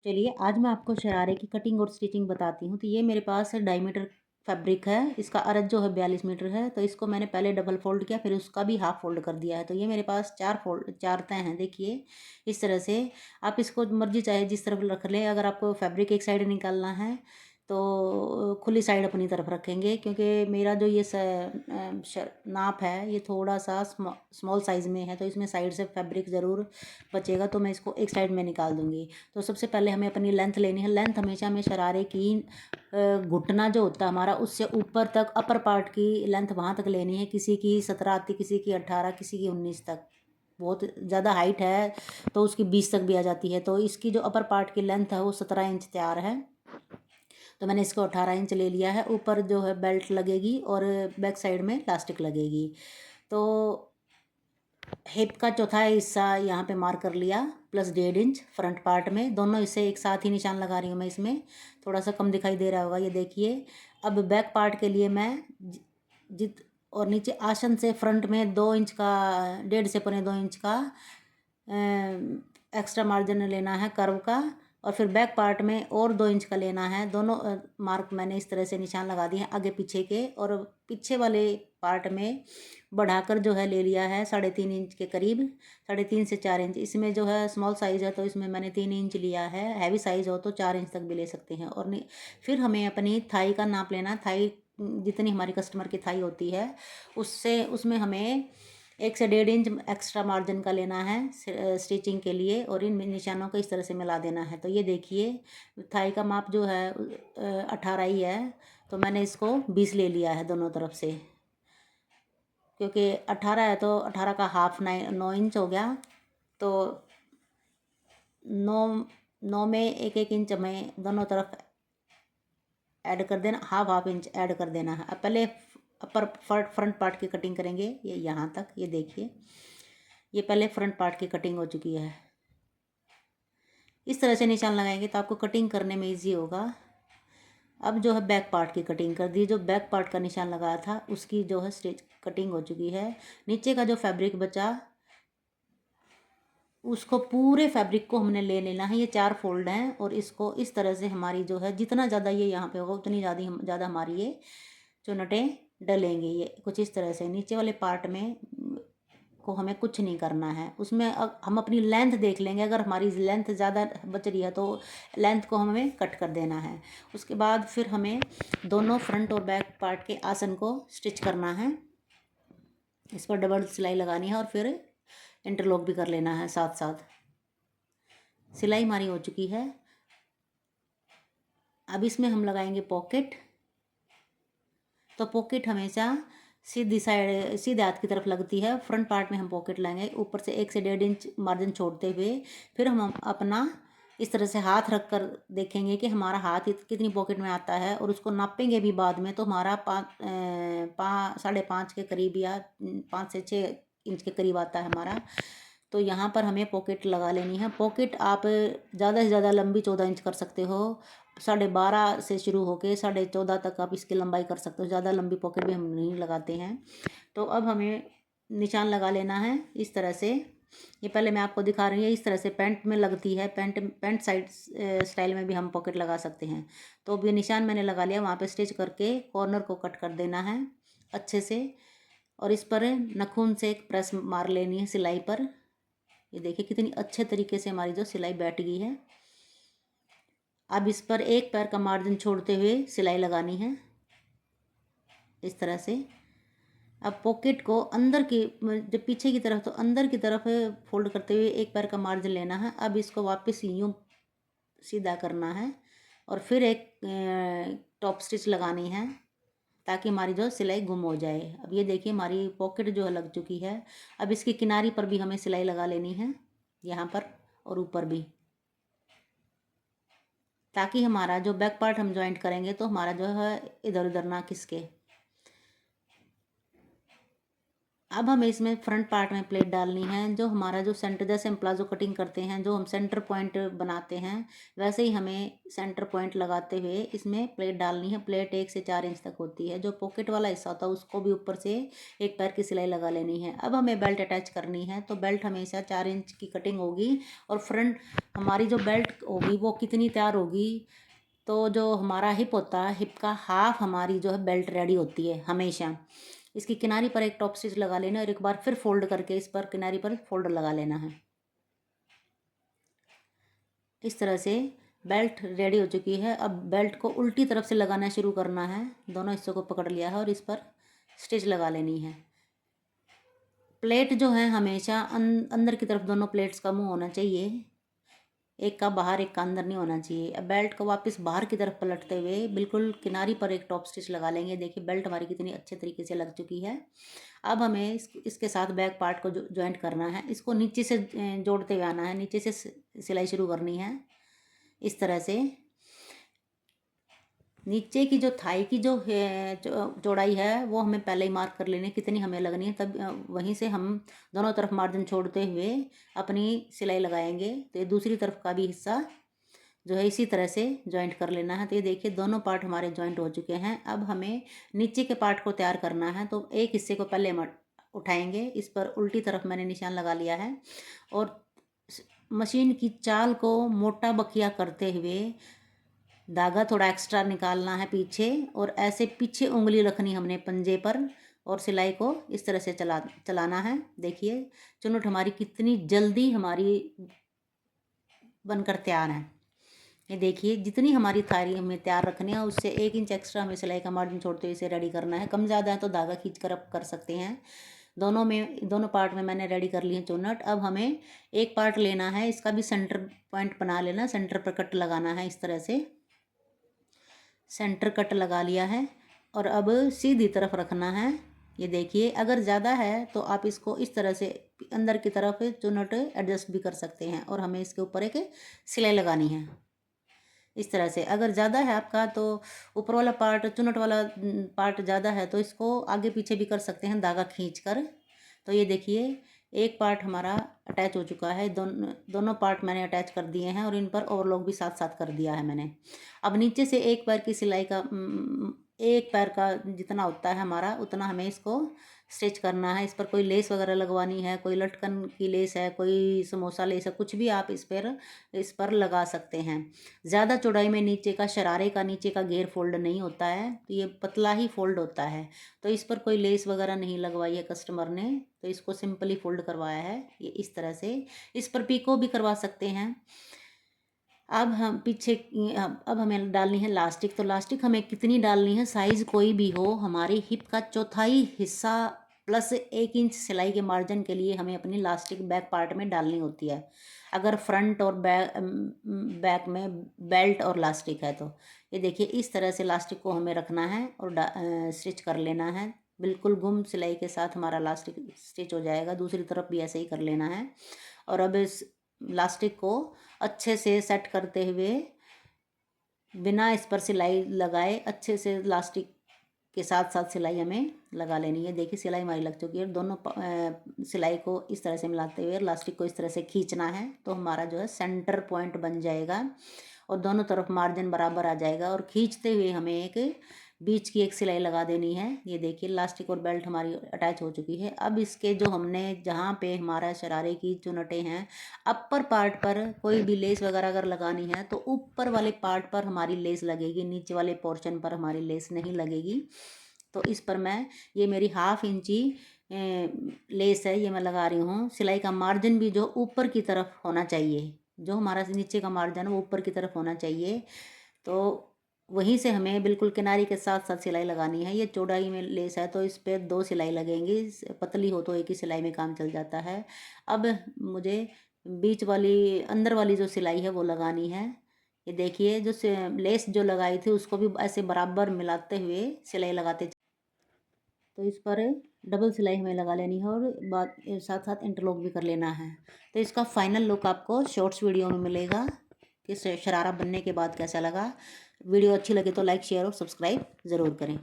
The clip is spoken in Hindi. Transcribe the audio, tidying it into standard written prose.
चलिए आज मैं आपको शरारे की कटिंग और स्टिचिंग बताती हूँ। तो ये मेरे पास डायमीटर फैब्रिक है, इसका अर्ज जो है 42 मीटर है। तो इसको मैंने पहले डबल फोल्ड किया, फिर उसका भी हाफ फोल्ड कर दिया है। तो ये मेरे पास चार तय हैं। देखिए इस तरह से आप इसको मर्जी चाहे जिस तरफ रख लें। अगर आपको फैब्रिक एक साइड निकालना है तो खुली साइड अपनी तरफ रखेंगे, क्योंकि मेरा जो ये नाप है ये थोड़ा सा स्मॉल साइज़ में है, तो इसमें साइड से फैब्रिक ज़रूर बचेगा। तो मैं इसको एक साइड में निकाल दूँगी। तो सबसे पहले हमें अपनी लेंथ लेनी है। लेंथ हमेशा हमें शरारे की घुटना जो होता है हमारा, उससे ऊपर तक अपर पार्ट की लेंथ वहाँ तक लेनी है। किसी की 17 आती, किसी की 18, किसी की 19 तक। बहुत ज़्यादा हाइट है तो उसकी 20 तक भी आ जाती है। तो इसकी जो अपर पार्ट की लेंथ है वो 17 इंच तैयार है। तो मैंने इसको 18 इंच ले लिया है। ऊपर जो है बेल्ट लगेगी और बैक साइड में इलास्टिक लगेगी। तो हिप का चौथा हिस्सा यहाँ पे मार्क कर लिया, प्लस 1.5 इंच फ्रंट पार्ट में। दोनों हिस्से एक साथ ही निशान लगा रही हूँ मैं। इसमें थोड़ा सा कम दिखाई दे रहा होगा, ये देखिए। अब बैक पार्ट के लिए मैं जित और नीचे आसन से फ्रंट में 2 इंच का, 1.5 से 2.25 इंच का एक्स्ट्रा मार्जिन लेना है कर्व का। और फिर बैक पार्ट में और 2 इंच का लेना है। दोनों मार्क मैंने इस तरह से निशान लगा दिए हैं आगे पीछे के। और पीछे वाले पार्ट में बढ़ाकर जो है ले लिया है 3.5 इंच के करीब, 3.5 से 4 इंच। इसमें जो है स्मॉल साइज़ है तो इसमें मैंने 3 इंच लिया है। हैवी साइज़ हो तो 4 इंच तक भी ले सकते हैं। और फिर हमें अपनी थाई का नाप लेना। थाई जितनी हमारी कस्टमर की थाई होती है उससे, उसमें हमें 1 से 1.5 इंच एक्स्ट्रा मार्जिन का लेना है स्टिचिंग के लिए। और इन निशानों को इस तरह से मिला देना है। तो ये देखिए थाई का माप जो है 18 ही है। तो मैंने इसको 20 ले लिया है दोनों तरफ से, क्योंकि 18 है तो 18 का हाफ 9 इंच हो गया। तो 9 में 1-1 इंच हमें दोनों तरफ ऐड कर देना, हाफ हाफ इंच ऐड कर देना है। अब पहले अपर फ्रंट पार्ट की कटिंग करेंगे। ये यहाँ तक, ये देखिए ये पहले फ्रंट पार्ट की कटिंग हो चुकी है। इस तरह से निशान लगाएंगे तो आपको कटिंग करने में ईजी होगा। अब जो है बैक पार्ट की कटिंग कर दी। जो बैक पार्ट का निशान लगाया था उसकी जो है स्टिच कटिंग हो चुकी है। नीचे का जो फैब्रिक बचा उसको, पूरे फैब्रिक को हमने ले लेना है। ये 4 फोल्ड हैं और इसको इस तरह से हमारी जो है जितना ज़्यादा ये यहाँ पे होगा उतनी ज़्यादा हमारी ये चुनटें डलेंगे। ये कुछ इस तरह से नीचे वाले पार्ट में को हमें कुछ नहीं करना है। उसमें हम अपनी लेंथ देख लेंगे। अगर हमारी लेंथ ज़्यादा बच रही है तो लेंथ को हमें कट कर देना है। उसके बाद फिर हमें दोनों फ्रंट और बैक पार्ट के आसन को स्टिच करना है। इस पर डबल सिलाई लगानी है और फिर इंटरलॉक भी कर लेना है साथ साथ। सिलाई हमारी हो चुकी है। अब इसमें हम लगाएंगे पॉकेट। तो पॉकेट हमेशा सीधी साइड, सीधे हाथ की तरफ लगती है। फ्रंट पार्ट में हम पॉकेट लगाएंगे ऊपर से 1 से 1.5 इंच मार्जिन छोड़ते हुए। फिर हम अपना इस तरह से हाथ रख कर देखेंगे कि हमारा हाथ कितनी पॉकेट में आता है। और उसको नापेंगे भी बाद में। तो हमारा 5.5 के करीब या 5 से 6 इंच के करीब आता है हमारा। तो यहाँ पर हमें पॉकेट लगा लेनी है। पॉकेट आप ज़्यादा से ज़्यादा लंबी 14 इंच कर सकते हो। 12.5 से शुरू होके 14.5 तक आप इसकी लंबाई कर सकते हो। ज़्यादा लंबी पॉकेट भी हम नहीं लगाते हैं। तो अब हमें निशान लगा लेना है इस तरह से। ये पहले मैं आपको दिखा रही हूँ। इस तरह से पैंट में लगती है। पैंट साइड स्टाइल में भी हम पॉकेट लगा सकते हैं। तो अब ये निशान मैंने लगा लिया। वहाँ पे स्टिच करके कॉर्नर को कट कर देना है अच्छे से। और इस पर नाखून से एक प्रेस मार लेनी है सिलाई पर। ये देखिए कितनी अच्छे तरीके से हमारी जो सिलाई बैठ गई है। अब इस पर एक पैर का मार्जिन छोड़ते हुए सिलाई लगानी है इस तरह से। अब पॉकेट को अंदर की, जब पीछे की तरफ तो अंदर की तरफ फोल्ड करते हुए एक पैर का मार्जिन लेना है। अब इसको वापस यूँ सीधा करना है और फिर एक टॉप स्टिच लगानी है ताकि हमारी जो सिलाई गुम हो जाए। अब ये देखिए हमारी पॉकेट जो है लग चुकी है। अब इसकी किनारी पर भी हमें सिलाई लगा लेनी है, यहाँ पर और ऊपर भी, ताकि हमारा जो बैक पार्ट हम जॉइंट करेंगे तो हमारा जो है इधर उधर ना खिसके। अब हमें इसमें फ्रंट पार्ट में प्लेट डालनी है। जो हमारा जो सेंटर, जैसे हम प्लाजो कटिंग करते हैं, जो हम सेंटर पॉइंट बनाते हैं, वैसे ही हमें सेंटर पॉइंट लगाते हुए इसमें प्लेट डालनी है। प्लेट 1 से 4 इंच तक होती है। जो पॉकेट वाला हिस्सा होता है उसको भी ऊपर से एक पैर की सिलाई लगा लेनी है। अब हमें बेल्ट अटैच करनी है, तो बेल्ट हमेशा 4 इंच की कटिंग होगी। और फ्रंट हमारी जो बेल्ट होगी वो कितनी तैयार होगी, तो जो हमारा हिप होता है, हिप का हाफ हमारी जो है बेल्ट रेडी होती है हमेशा। इसकी किनारी पर एक टॉप स्टिच लगा लेना और एक बार फिर फोल्ड करके इस पर किनारी पर फोल्ड लगा लेना है। इस तरह से बेल्ट रेडी हो चुकी है। अब बेल्ट को उल्टी तरफ से लगाना शुरू करना है। दोनों हिस्सों को पकड़ लिया है और इस पर स्टिच लगा लेनी है। प्लेट जो है हमेशा अंदर की तरफ दोनों प्लेट्स का मुंह होना चाहिए। एक का बाहर एक का अंदर नहीं होना चाहिए। अब बेल्ट को वापस बाहर की तरफ पलटते हुए बिल्कुल किनारी पर एक टॉप स्टिच लगा लेंगे। देखिए बेल्ट हमारी कितनी अच्छे तरीके से लग चुकी है। अब हमें इसके साथ बैक पार्ट को ज्वाइंट करना है। इसको नीचे से जोड़ते हुए आना है, नीचे से सिलाई शुरू करनी है इस तरह से। नीचे की जो थाई की जो चौड़ाई है वो हमें पहले ही मार्क कर लेनी है कितनी हमें लगनी है। तब वहीं से हम दोनों तरफ मार्जिन छोड़ते हुए अपनी सिलाई लगाएंगे। तो ये दूसरी तरफ का भी हिस्सा जो है इसी तरह से ज्वाइंट कर लेना है। तो ये देखिए दोनों पार्ट हमारे ज्वाइंट हो चुके हैं। अब हमें नीचे के पार्ट को तैयार करना है। तो एक हिस्से को पहले उठाएंगे। इस पर उल्टी तरफ मैंने निशान लगा लिया है और मशीन की चाल को मोटा बखिया करते हुए धागा थोड़ा एक्स्ट्रा निकालना है पीछे, और ऐसे पीछे उंगली रखनी हमने पंजे पर और सिलाई को इस तरह से चलाना है। देखिए चुन्नट हमारी कितनी जल्दी हमारी बनकर तैयार है। ये देखिए जितनी हमारी थारी हमें तैयार रखनी है उससे 1 इंच एक्स्ट्रा हमें सिलाई का मार्जिन छोड़ते हुए इसे रेडी करना है। कम ज़्यादा है तो धागा खींच कर अब कर सकते हैं। दोनों पार्ट में मैंने रेडी कर ली है चुन्नट। अब हमें एक पार्ट लेना है, इसका भी सेंटर पॉइंट बना लेना, सेंटर पर कट लगाना है। इस तरह से सेंटर कट लगा लिया है और अब सीधी तरफ रखना है। ये देखिए अगर ज़्यादा है तो आप इसको इस तरह से अंदर की तरफ चुन्नट एडजस्ट भी कर सकते हैं और हमें इसके ऊपर एक सिलाई लगानी है इस तरह से। अगर ज़्यादा है आपका तो ऊपर वाला पार्ट, चुन्नट वाला पार्ट ज़्यादा है तो इसको आगे पीछे भी कर सकते हैं धागा खींच कर। तो ये देखिए एक पार्ट हमारा अटैच हो चुका है। दोनों पार्ट मैंने अटैच कर दिए हैं और इन पर ओवरलॉक भी साथ साथ कर दिया है मैंने। अब नीचे से एक पैर की सिलाई का एक पैर का जितना होता है हमारा उतना हमें इसको स्टिच करना है। इस पर कोई लेस वगैरह लगवानी है, कोई लटकन की लेस है, कोई समोसा लेस है, कुछ भी आप इस पर लगा सकते हैं। ज़्यादा चौड़ाई में नीचे का शरारे का नीचे का घेर फोल्ड नहीं होता है, तो ये पतला ही फोल्ड होता है। तो इस पर कोई लेस वगैरह नहीं लगवाई है कस्टमर ने, तो इसको सिंपली फोल्ड करवाया है ये इस तरह से। इस पर पीको भी करवा सकते हैं। अब हम पीछे अब हमें डालनी है लास्टिक। तो लास्टिक हमें कितनी डालनी है, साइज़ कोई भी हो, हमारी हिप का चौथाई हिस्सा प्लस 1 इंच सिलाई के मार्जिन के लिए हमें अपनी लास्टिक बैक पार्ट में डालनी होती है। अगर फ्रंट और बैक में बेल्ट और लास्टिक है तो ये देखिए इस तरह से लास्टिक को हमें रखना है और स्टिच कर लेना है। बिल्कुल गुम सिलाई के साथ हमारा लास्टिक स्टिच हो जाएगा। दूसरी तरफ भी ऐसे ही कर लेना है। और अब इस लास्टिक को अच्छे से सेट करते हुए बिना इस पर सिलाई लगाए अच्छे से लास्टिक के साथ साथ सिलाई हमें लगा लेनी है। देखिए सिलाई हमारी लग चुकी है। दोनों सिलाई को इस तरह से मिलाते हुए लास्टिक को इस तरह से खींचना है तो हमारा जो है सेंटर पॉइंट बन जाएगा और दोनों तरफ मार्जिन बराबर आ जाएगा। और खींचते हुए हमें एक बीच की एक सिलाई लगा देनी है। ये देखिए लास्टिक और बेल्ट हमारी अटैच हो चुकी है। अब इसके जो हमने जहाँ पे हमारा शरारे की चुन्नटें हैं, अपर पार्ट पर कोई भी लेस वगैरह अगर लगानी है तो ऊपर वाले पार्ट पर हमारी लेस लगेगी, नीचे वाले पोर्शन पर हमारी लेस नहीं लगेगी। तो इस पर मैं ये मेरी 1/2 इंची लेस है ये मैं लगा रही हूँ। सिलाई का मार्जिन भी जो ऊपर की तरफ होना चाहिए, जो हमारा नीचे का मार्जिन है वो ऊपर की तरफ होना चाहिए। तो वहीं से हमें बिल्कुल किनारी के साथ साथ सिलाई लगानी है। ये चौड़ाई में लेस है तो इस पर 2 सिलाई लगेंगी, पतली हो तो एक ही सिलाई में काम चल जाता है। अब मुझे बीच वाली अंदर वाली जो सिलाई है वो लगानी है। ये देखिए जो लेस जो लगाई थी उसको भी ऐसे बराबर मिलाते हुए सिलाई लगाते। तो इस पर डबल सिलाई हमें लगा लेनी है और बाद साथ साथ इंटरलॉक भी कर लेना है। तो इसका फाइनल लुक आपको शॉर्ट्स वीडियो में मिलेगा कि शरारा बनने के बाद कैसा लगा। वीडियो अच्छी लगे तो लाइक शेयर और सब्सक्राइब ज़रूर करें।